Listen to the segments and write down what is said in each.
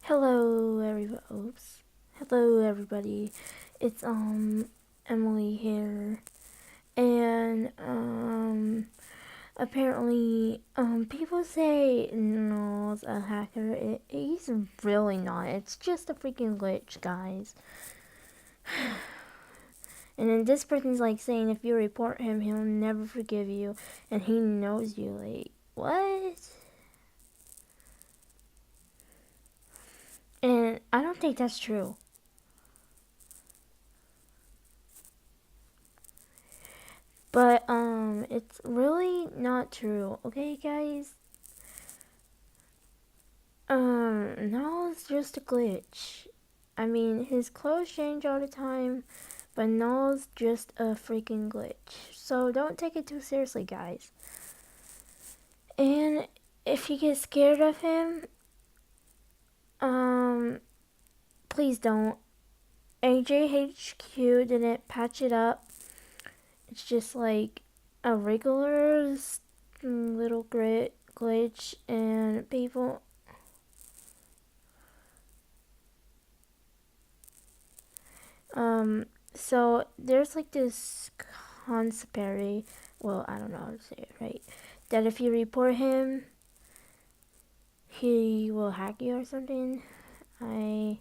Hello, everybody. Oops. Hello, everybody. It's Emily here, and apparently people say Noel's a hacker. He's really not. It's just a freaking glitch, guys. And then this person's like saying if you report him, he'll never forgive you, and he knows you. Like, what? And I don't think that's true. But it's really not true. Okay, guys? No, it's just a glitch. I mean, his clothes change all the time, but Null's just a freaking glitch. So don't take it too seriously, guys. And if you get scared of him, please don't. AJHQ didn't patch it up. It's just like a regular little glitch, and people. So there's like this conspiracy, well, I don't know how to say it right, that if you report him, he will hack you or something. I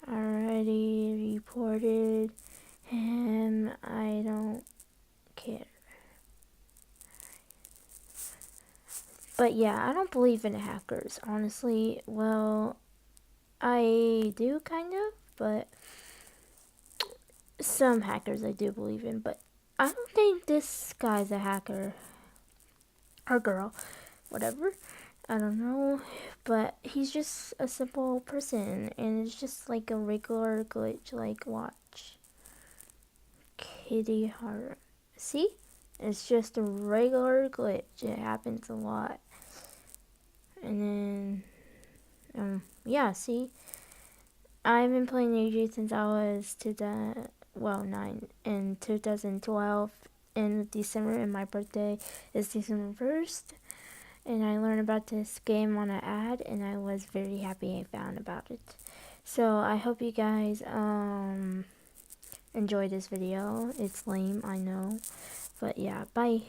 already reported him. I don't care. But yeah, I don't believe in hackers, honestly. Well, I do kind of, but some hackers I do believe in, but I don't think this guy's a hacker. Or girl. Whatever. I don't know. But he's just a simple person, and it's just like a regular glitch. Like, watch. Kitty heart. See? It's just a regular glitch. It happens a lot. And then, yeah, see? I've been playing AJ since I was 9 in 2012 in December, and my birthday is December 1st. And I learned about this game on an ad, and I was very happy I found about it. So I hope you guys enjoy this video. It's lame, I know, but yeah, bye.